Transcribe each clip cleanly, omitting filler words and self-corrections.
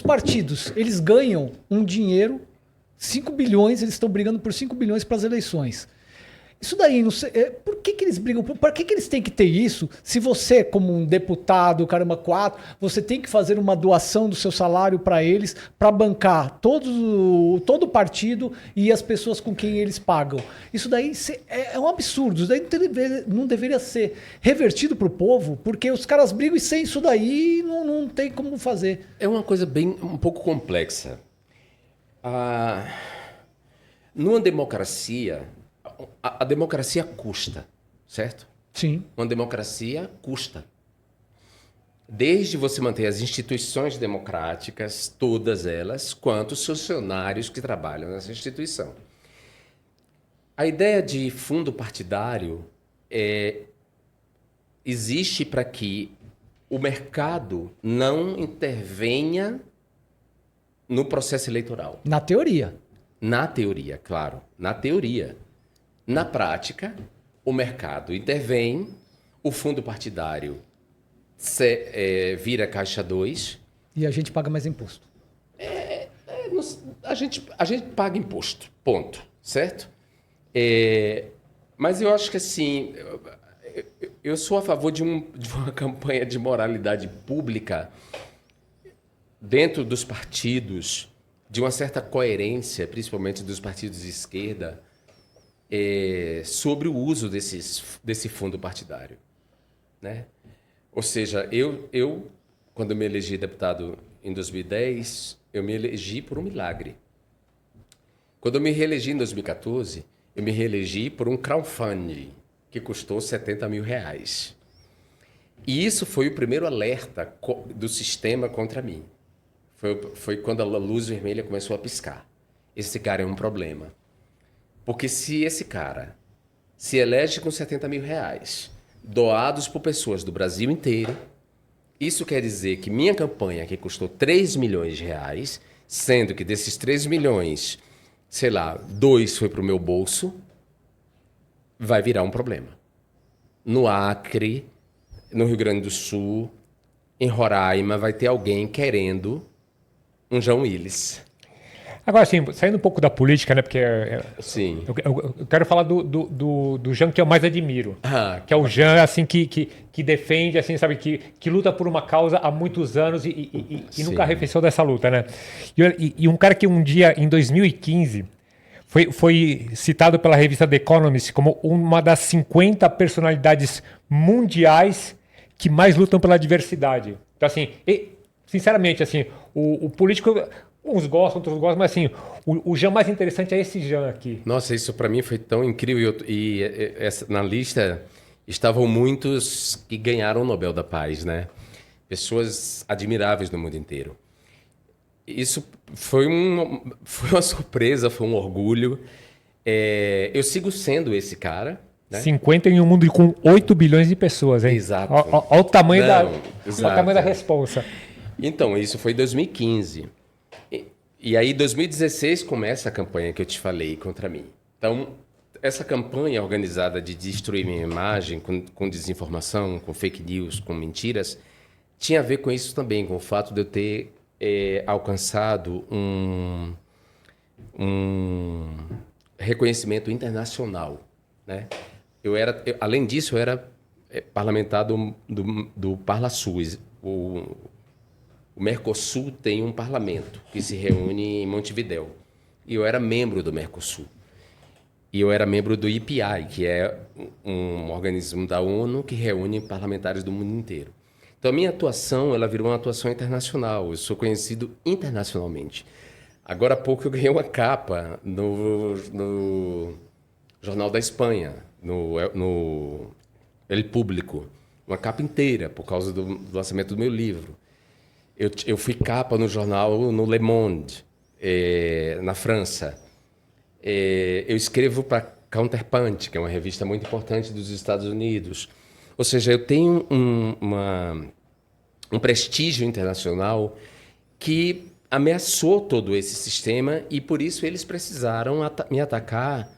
Os partidos, eles ganham um dinheiro, 5 bilhões, eles estão brigando por 5 bilhões para as eleições. Isso daí, não sei, por que que eles brigam? Por que que eles têm que ter isso? Se você, como um deputado, caramba, quatro, você tem que fazer uma doação do seu salário para eles, para bancar todo o partido e as pessoas com quem eles pagam. Isso daí é um absurdo. Isso daí não deveria ser revertido para o povo, porque os caras brigam e sem isso daí não tem como fazer. É uma coisa um pouco complexa. Numa democracia, a democracia custa, certo? Sim. Uma democracia custa. Desde você manter as instituições democráticas, todas elas, quanto os funcionários que trabalham nessa instituição. A ideia de fundo partidário existe para que o mercado não intervenha no processo eleitoral. Na teoria. Na teoria, claro. Na teoria. Na prática, o mercado intervém, o fundo partidário vira caixa 2. E a gente paga mais imposto. A gente paga imposto, ponto, certo? Mas eu acho que assim, eu sou a favor de uma campanha de moralidade pública dentro dos partidos, de uma certa coerência, principalmente dos partidos de esquerda, sobre o uso desse fundo partidário, né? Ou seja, quando eu me elegi deputado em 2010, eu me elegi por um milagre. Quando eu me reelegi em 2014, eu me reelegi por um crowdfunding que custou R$70 mil. E isso foi o primeiro alerta do sistema contra mim. Foi quando a luz vermelha começou a piscar. Esse cara é um problema. Porque se esse cara se elege com R$70 mil, doados por pessoas do Brasil inteiro, isso quer dizer que minha campanha, que custou R$3 milhões, sendo que desses 3 milhões, sei lá, 2 foi para o meu bolso, vai virar um problema. No Acre, no Rio Grande do Sul, em Roraima, vai ter alguém querendo um João Willis. Agora, assim, saindo um pouco da política, né? Porque Sim. eu quero falar do Jean que eu mais admiro. Que é o Jean, assim, que defende, assim, sabe, que luta por uma causa há muitos anos e nunca arrefeceu dessa luta, né? E um cara que um dia, em 2015, foi citado pela revista The Economist como uma das 50 personalidades mundiais que mais lutam pela diversidade. Então, assim, sinceramente, assim, o político... Uns gostam, outros gostam, mas assim, o Jean mais interessante é esse Jean aqui. Nossa, isso para mim foi tão incrível. Na lista estavam muitos que ganharam o Nobel da Paz, né? Pessoas admiráveis no mundo inteiro. Isso foi uma surpresa, foi um orgulho. Eu sigo sendo esse cara. Né? 50 em um mundo com 8 bilhões de pessoas, hein? Exato. Olha o tamanho da responsa. Então, isso foi em 2015. E aí, em 2016, começa a campanha que eu te falei contra mim. Então, essa campanha organizada de destruir minha imagem com desinformação, com fake news, com mentiras, tinha a ver com isso também, com o fato de eu ter alcançado um reconhecimento internacional, né? Além disso, eu era parlamentar do ParlaSul. O Mercosul tem um parlamento que se reúne em Montevidéu. E eu era membro do Mercosul. E eu era membro do IPI, que é um organismo da ONU que reúne parlamentares do mundo inteiro. Então, a minha atuação ela virou uma atuação internacional. Eu sou conhecido internacionalmente. Agora há pouco eu ganhei uma capa no Jornal da Espanha, no El Público. Uma capa inteira, por causa do lançamento do meu livro. Eu fui capa no jornal, no Le Monde, na França. Eu escrevo para Counterpunch, que é uma revista muito importante dos Estados Unidos. Ou seja, eu tenho um prestígio internacional que ameaçou todo esse sistema e, por isso, eles precisaram me atacar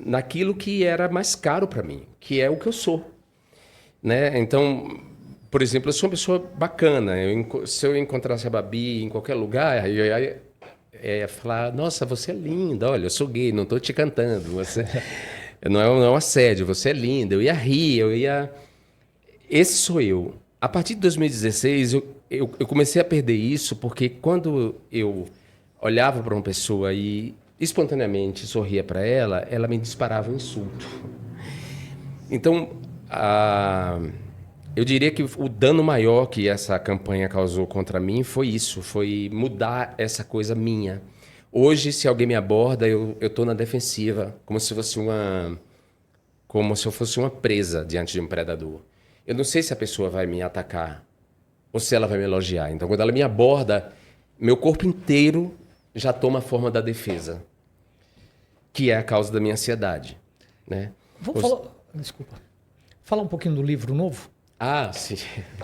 naquilo que era mais caro para mim, que é o que eu sou. Né? Então... por exemplo, eu sou uma pessoa bacana. Se eu encontrasse a Babi em qualquer lugar, eu ia falar, nossa, você é linda, olha, eu sou gay, não estou te cantando. Você... não é um assédio, você é linda. Eu ia rir, Esse sou eu. A partir de 2016, eu comecei a perder isso, porque quando eu olhava para uma pessoa e espontaneamente sorria para ela, ela me disparava um insulto. Então, eu diria que o dano maior que essa campanha causou contra mim foi isso, foi mudar essa coisa minha. Hoje, se alguém me aborda, eu estou na defensiva, como se eu fosse uma presa diante de um predador. Eu não sei se a pessoa vai me atacar ou se ela vai me elogiar. Então, quando ela me aborda, meu corpo inteiro já toma a forma da defesa, que é a causa da minha ansiedade, né? Desculpa. Falar um pouquinho do livro novo. Ah, sim.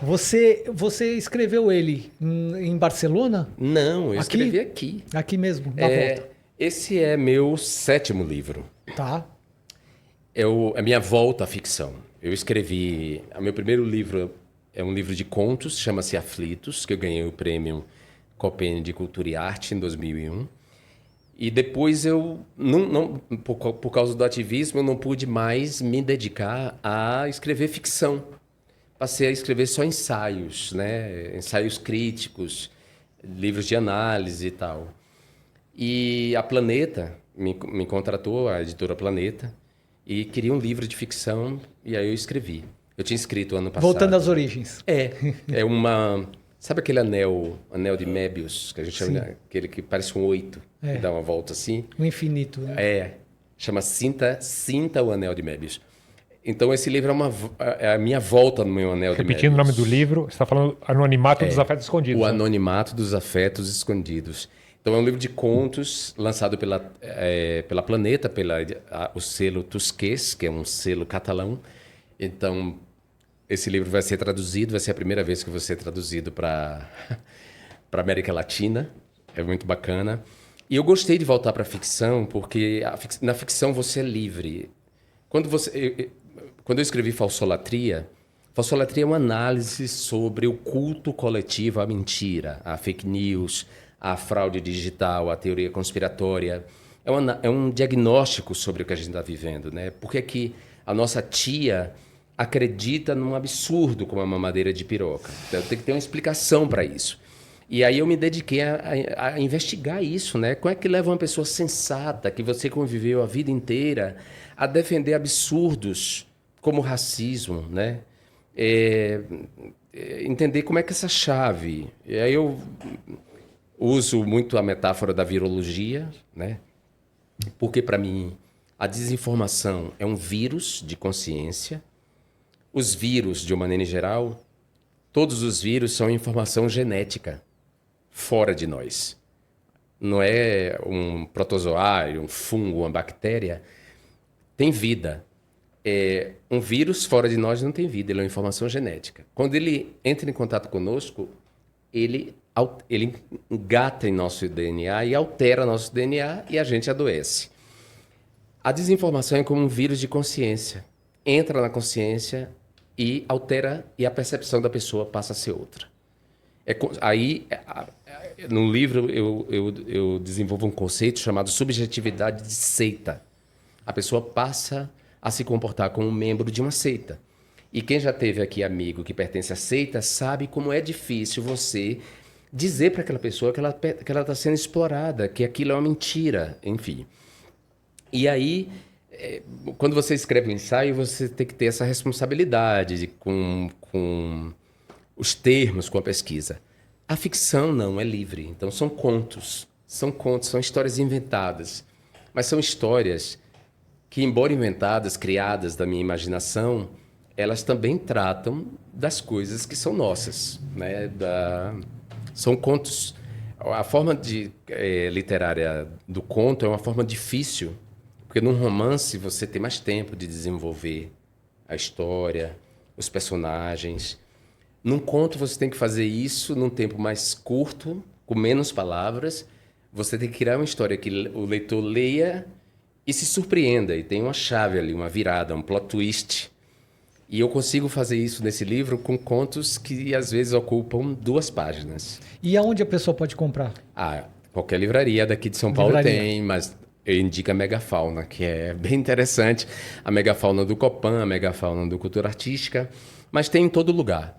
Você escreveu ele em Barcelona? Não, eu escrevi aqui. Aqui mesmo, na volta. Esse é meu 7º livro. Tá. É a minha volta à ficção. Eu escrevi... O meu primeiro livro é um livro de contos, chama-se Aflitos, que eu ganhei o prêmio Copene de Cultura e Arte em 2001. E depois por causa do ativismo, eu não pude mais me dedicar a escrever ficção. Passei a escrever só ensaios, né? Ensaios críticos, livros de análise e tal. E a Planeta me contratou, a editora Planeta, e queria um livro de ficção, e aí eu escrevi. Eu tinha escrito ano passado. Voltando às origens. É uma... Sabe aquele anel de Mébius, que a gente chama, aquele que parece um 8, que dá uma volta assim? O infinito. Né? Chama Sinta o Anel de Mébius. Então, esse livro é a minha volta no meu anel de Mébius. Repetindo o nome do livro, você está falando Anonimato dos Afetos Escondidos. O Anonimato dos Afetos Escondidos. Então, é um livro de contos lançado pela Planeta, o selo Tusquets, que é um selo catalão. Então, esse livro vai ser traduzido, vai ser a primeira vez que vai ser traduzido para a América Latina. É muito bacana. E eu gostei de voltar para a ficção, porque na ficção você é livre. Quando eu escrevi Falsolatria é uma análise sobre o culto coletivo à mentira, à fake news, à fraude digital, à teoria conspiratória. É um diagnóstico sobre o que a gente está vivendo, né? Por que é que a nossa tia acredita num absurdo como a mamadeira de piroca? Então, tem que ter uma explicação para isso. E aí eu me dediquei a investigar isso, né? Como é que leva uma pessoa sensata, que você conviveu a vida inteira, a defender absurdos como racismo, né? Entender como é que essa chave... E aí eu uso muito a metáfora da virologia, né? Porque, para mim, a desinformação é um vírus de consciência. Os vírus, de uma maneira geral, todos os vírus são informação genética fora de nós. Não é um protozoário, um fungo, uma bactéria. Tem vida. Um vírus fora de nós não tem vida, ele é uma informação genética. Quando ele entra em contato conosco, ele engata em nosso DNA e altera nosso DNA e a gente adoece. A desinformação é como um vírus de consciência. Entra na consciência e altera, e a percepção da pessoa passa a ser outra. No livro, eu desenvolvo um conceito chamado subjetividade de seita. A pessoa passa a se comportar como um membro de uma seita. E quem já teve aqui amigo que pertence à seita sabe como é difícil você dizer para aquela pessoa que ela está sendo explorada, que aquilo é uma mentira, enfim. E aí, quando você escreve um ensaio, você tem que ter essa responsabilidade com os termos, com a pesquisa. A ficção não é livre, então são contos, são histórias inventadas, mas são histórias que, embora inventadas, criadas da minha imaginação, elas também tratam das coisas que são nossas, né? São contos. A forma literária do conto é uma forma difícil, porque num romance você tem mais tempo de desenvolver a história, os personagens. Num conto você tem que fazer isso num tempo mais curto, com menos palavras. Você tem que criar uma história que o leitor leia e se surpreenda, e tem uma chave ali, uma virada, um plot twist. E eu consigo fazer isso nesse livro com contos que às vezes ocupam 2 páginas. E aonde a pessoa pode comprar? Qualquer livraria daqui de São Paulo Livraria. tem, mas eu indico a Megafauna, que é bem interessante. A Megafauna do Copan, a Megafauna do Cultura Artística, mas tem em todo lugar.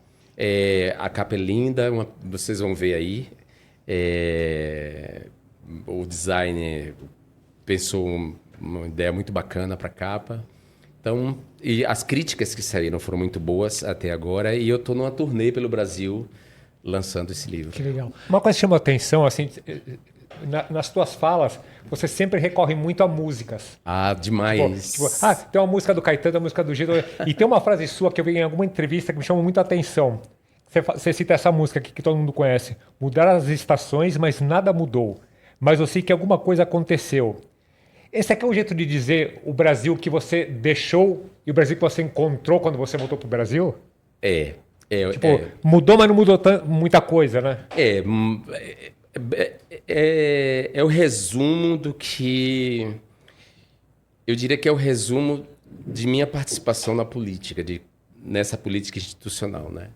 A capa é linda, vocês vão ver aí. O designer pensou uma ideia muito bacana para a capa. Então, e as críticas que saíram foram muito boas até agora, e eu estou numa turnê pelo Brasil lançando esse livro. Que legal. Uma coisa que chamou a atenção, assim, nas tuas falas, você sempre recorre muito a músicas. Demais. Tem uma música do Caetano, uma música do Gil, e tem uma frase sua que eu vi em alguma entrevista que me chamou muito a atenção. Você cita essa música aqui que todo mundo conhece. Mudaram as estações, mas nada mudou. Mas eu sei que alguma coisa aconteceu. Esse aqui é um jeito de dizer o Brasil que você deixou e o Brasil que você encontrou quando você voltou pro Brasil? Mudou, mas não mudou muita coisa, né? É o resumo do que... Eu diria que é o resumo de minha participação na política, nessa política institucional, né?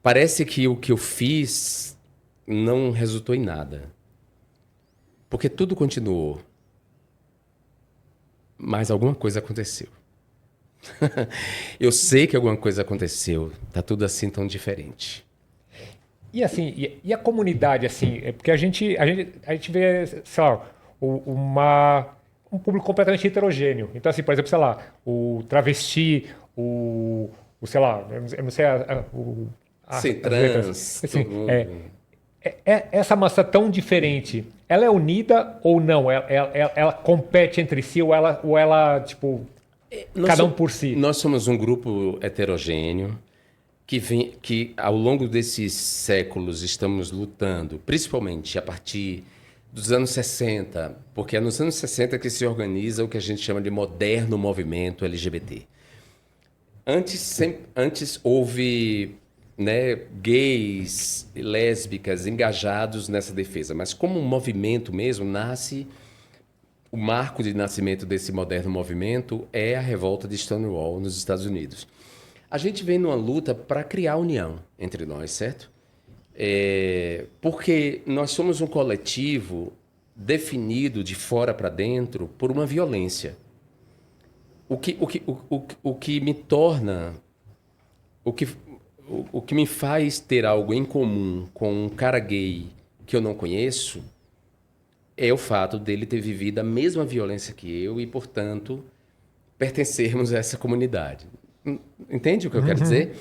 Parece que o que eu fiz não resultou em nada. Porque tudo continuou. Mas alguma coisa aconteceu. Eu sei que alguma coisa aconteceu. Tá tudo assim tão diferente. E assim, e a comunidade, assim, porque a gente vê, sei lá, um público completamente heterogêneo. Então, assim, por exemplo, sei lá, o travesti, sei lá, eu não sei trans. Assim, essa massa tão diferente, ela é unida ou não? Ela compete entre si ou ela tipo, cada um por si? Nós somos um grupo heterogêneo que ao longo desses séculos estamos lutando, principalmente a partir dos anos 60, porque é nos anos 60 que se organiza o que a gente chama de moderno movimento LGBT. Antes houve... gays e lésbicas engajados nessa defesa. Mas como um movimento mesmo, o marco de nascimento desse moderno movimento é a revolta de Stonewall nos Estados Unidos. A gente vem numa luta para criar união entre nós, certo? Porque nós somos um coletivo definido de fora para dentro por uma violência. O que me torna... O que me faz ter algo em comum com um cara gay que eu não conheço é o fato dele ter vivido a mesma violência que eu e, portanto, pertencermos a essa comunidade. Entende o que eu quero dizer?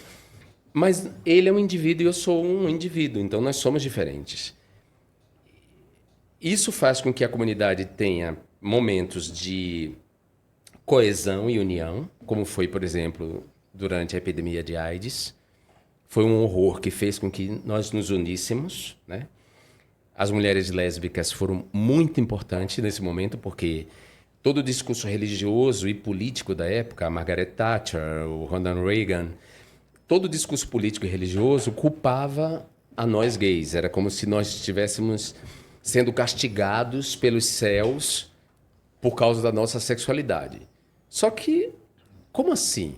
Mas ele é um indivíduo e eu sou um indivíduo, então nós somos diferentes. Isso faz com que a comunidade tenha momentos de coesão e união, como foi, por exemplo, durante a epidemia de AIDS. Foi um horror que fez com que nós nos uníssemos, né? As mulheres lésbicas foram muito importantes nesse momento, porque todo o discurso religioso e político da época, a Margaret Thatcher, o Ronald Reagan, todo o discurso político e religioso culpava a nós gays. Era como se nós estivéssemos sendo castigados pelos céus por causa da nossa sexualidade. Só que, como assim?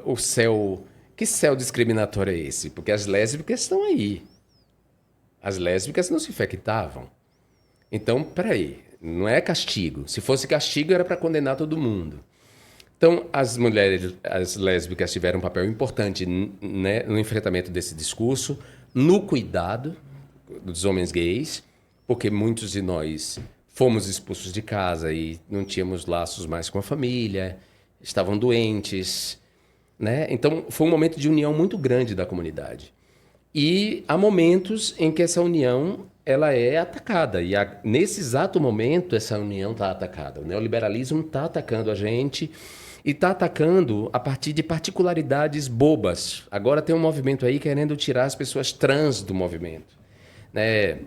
O céu... Que céu discriminatório é esse? Porque as lésbicas estão aí. As lésbicas não se infectavam. Então, peraí, não é castigo. Se fosse castigo, era para condenar todo mundo. Então, as lésbicas tiveram um papel importante, né, no enfrentamento desse discurso, no cuidado dos homens gays, porque muitos de nós fomos expulsos de casa e não tínhamos laços mais com a família, estavam doentes... né? Então, foi um momento de união muito grande da comunidade. E há momentos em que essa união ela é atacada. E nesse exato momento, essa união está atacada. O neoliberalismo está atacando a gente e está atacando a partir de particularidades bobas. Agora tem um movimento aí querendo tirar as pessoas trans do movimento, né?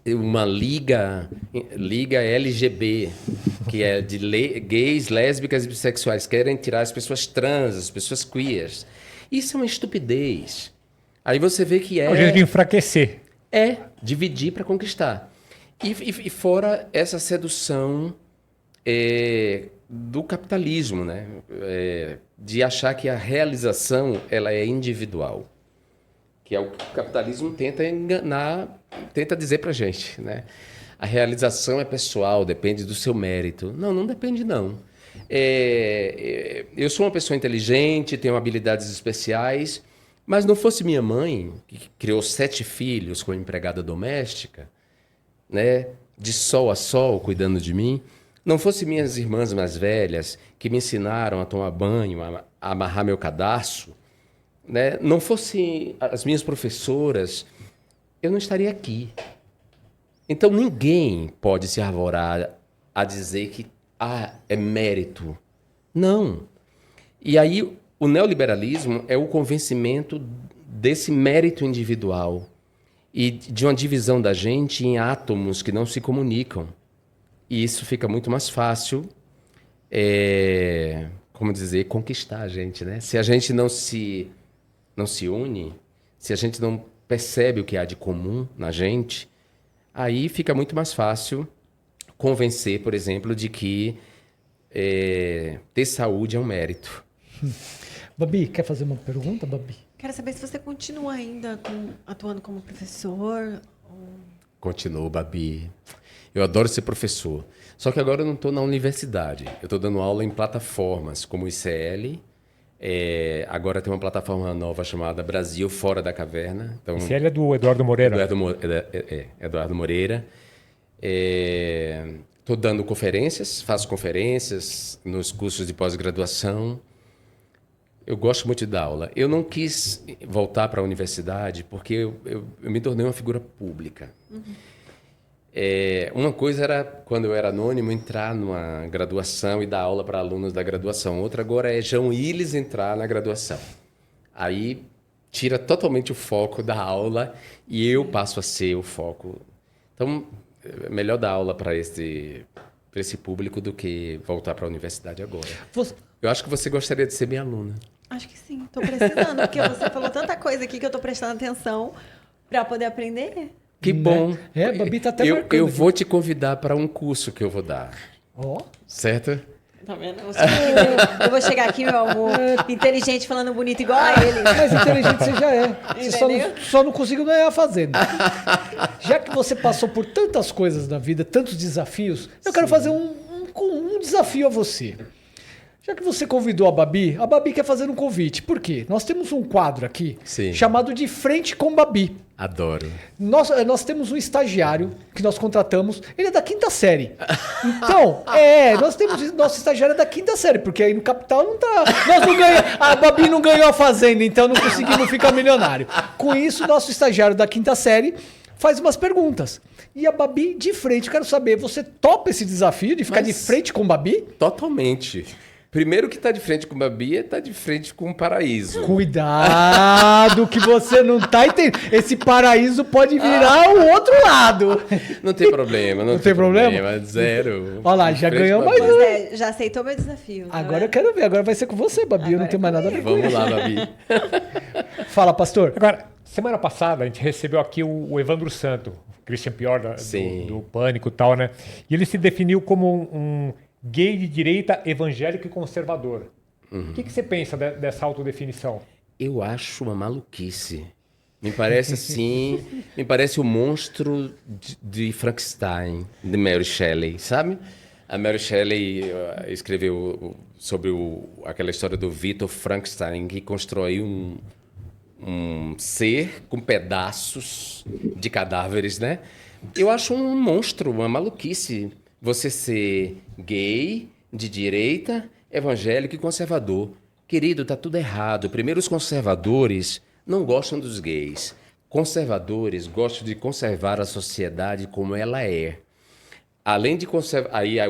Uma liga LGB, que é de gays, lésbicas e bissexuais, querem tirar as pessoas trans, as pessoas queers. Isso é uma estupidez. Aí você vê que é um jeito de enfraquecer. Dividir para conquistar. E fora essa sedução do capitalismo, né? De achar que a realização ela é individual, que é o que o capitalismo tenta enganar, tenta dizer para gente, né? A realização é pessoal, depende do seu mérito. Não, não depende não. Eu sou uma pessoa inteligente, tenho habilidades especiais, mas não fosse minha mãe, que criou 7 filhos com empregada doméstica, né? De sol a sol, cuidando de mim, não fosse minhas irmãs mais velhas, que me ensinaram a tomar banho, a amarrar meu cadarço, né? Não fosse as minhas professoras, eu não estaria aqui. Então ninguém pode se arvorar a dizer que é mérito. Não. E aí o neoliberalismo é o convencimento desse mérito individual e de uma divisão da gente em átomos que não se comunicam. E isso fica muito mais fácil, como dizer, conquistar a gente, né? Se a gente não se une, se a gente não percebe o que há de comum na gente, aí fica muito mais fácil convencer, por exemplo, de que ter saúde é um mérito. Babi, quer fazer uma pergunta, Babi? Quero saber se você continua ainda atuando como professor. Continuo, Babi. Eu adoro ser professor. Só que agora eu não estou na universidade. Eu estou dando aula em plataformas como o ICL. Agora tem uma plataforma nova chamada Brasil Fora da Caverna. Então, ICL é do Eduardo Moreira. Eduardo Moreira. Estou dando conferências, faço conferências nos cursos de pós-graduação. Eu gosto muito de dar aula. Eu não quis voltar para a universidade porque eu me tornei uma figura pública. Uhum. Uma coisa era, quando eu era anônimo, entrar numa graduação e dar aula para alunos da graduação. Outra agora é João Willis entrar na graduação. Aí tira totalmente o foco da aula e eu passo a ser o foco. Então, é melhor dar aula para esse público do que voltar para a universidade agora. Eu acho que você gostaria de ser minha aluna. Acho que sim. Estou precisando, porque você falou tanta coisa aqui que eu estou prestando atenção para poder aprender. Que bom. Babi tá até marcando eu aqui. vou te convidar para um curso que eu vou dar. Ó. Certo? Tá vendo? Eu vou chegar aqui, meu amor, inteligente, falando bonito igual a ele. Mas inteligente você já é. Você só não conseguiu ganhar a fazenda. Já que você passou por tantas coisas na vida, tantos desafios, eu quero fazer um desafio a você. Já que você convidou a Babi quer fazer um convite. Por quê? Nós temos um quadro aqui chamado de Frente com Babi. Adoro. Nós temos um estagiário que nós contratamos, ele é da 5ª série. Então, nós temos nosso estagiário da 5ª série, porque aí no capital não tá. A Babi não ganhou a fazenda, então não conseguimos ficar milionário. Com isso, nosso estagiário da 5ª série faz umas perguntas. E a Babi de frente, eu quero saber, você topa esse desafio de ficar de frente com Babi? Totalmente. Primeiro que está de frente com o Babi está de frente com o paraíso. Cuidado que você não tá entendendo. Esse paraíso pode virar o outro lado. Não tem problema. Não tem problema? Zero. Olha lá, já ganhou mais um. Já aceitou meu desafio. Agora eu quero ver. Agora vai ser com você, Babi. Eu não tenho mais nada a ver com Vamos lá, Babi. Fala, pastor. Agora, semana passada a gente recebeu aqui o Evandro Santo, Christian Pior do Pânico e tal, né? E ele se definiu como um gay de direita, evangélico e conservador. Uhum. O que você pensa dessa autodefinição? Eu acho uma maluquice. Me parece assim, me parece o monstro de Frankenstein, de Mary Shelley, sabe? A Mary Shelley escreveu sobre aquela história do Victor Frankenstein, que constrói um ser com pedaços de cadáveres, né? Eu acho um monstro, uma maluquice. Você ser gay, de direita, evangélico e conservador. Querido, tá tudo errado. Primeiro, os conservadores não gostam dos gays. Conservadores gostam de conservar a sociedade como ela é. Além de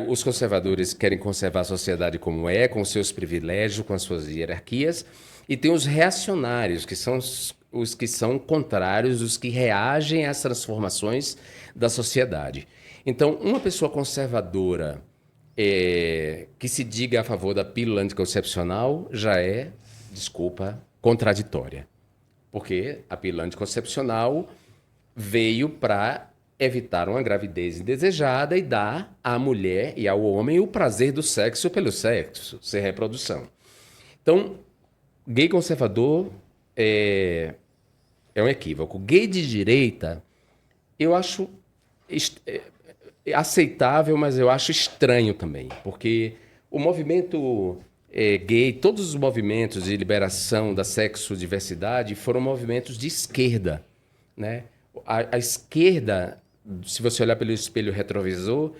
os conservadores querem conservar a sociedade como é, com seus privilégios, com as suas hierarquias. E tem os reacionários, que são os que são contrários, os que reagem às transformações da sociedade. Então, uma pessoa conservadora que se diga a favor da pílula anticoncepcional já é, desculpa, contraditória. Porque a pílula anticoncepcional veio para evitar uma gravidez indesejada e dar à mulher e ao homem o prazer do sexo pelo sexo, sem reprodução. Então, gay conservador é um equívoco. Gay de direita, eu acho aceitável, mas eu acho estranho também, porque o movimento gay, todos os movimentos de liberação da sexo-diversidade foram movimentos de esquerda, né? A esquerda, se você olhar pelo espelho retrovisor,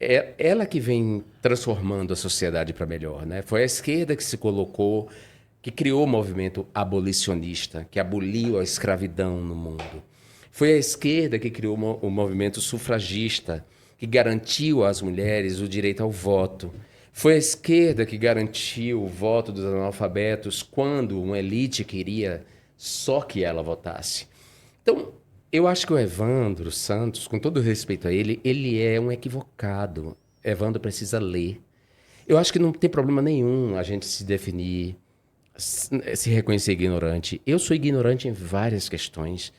é ela que vem transformando a sociedade para melhor, né? Foi a esquerda que se colocou, que criou o movimento abolicionista, que aboliu a escravidão no mundo. Foi a esquerda que criou o movimento sufragista, que garantiu às mulheres o direito ao voto. Foi a esquerda que garantiu o voto dos analfabetos quando uma elite queria só que ela votasse. Então, eu acho que o Evandro Santos, com todo respeito a ele, ele é um equivocado. Evandro precisa ler. Eu acho que não tem problema nenhum a gente se definir, se reconhecer ignorante. Eu sou ignorante em várias questões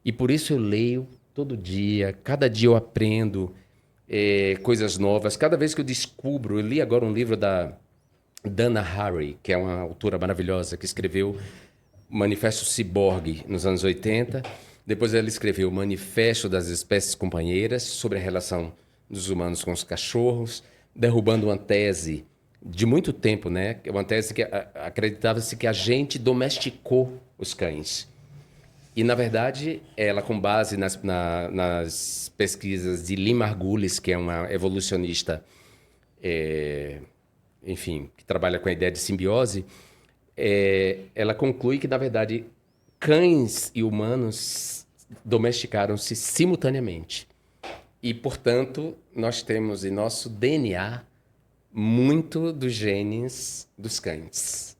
e por isso eu leio todo dia. Cada dia eu aprendo coisas novas. Cada vez que eu descubro... Eu li agora um livro da Dana Haraway, que é uma autora maravilhosa, que escreveu o Manifesto Ciborgue nos anos 80. Depois ela escreveu o Manifesto das Espécies Companheiras, sobre a relação dos humanos com os cachorros, derrubando uma tese de muito tempo, né? Uma tese que acreditava-se que a gente domesticou os cães. E, na verdade, ela, com base nas pesquisas de Lynn Margulis, que é uma evolucionista, enfim, que trabalha com a ideia de simbiose, ela conclui que, na verdade, cães e humanos domesticaram-se simultaneamente. E, portanto, nós temos em nosso DNA muito dos genes dos cães.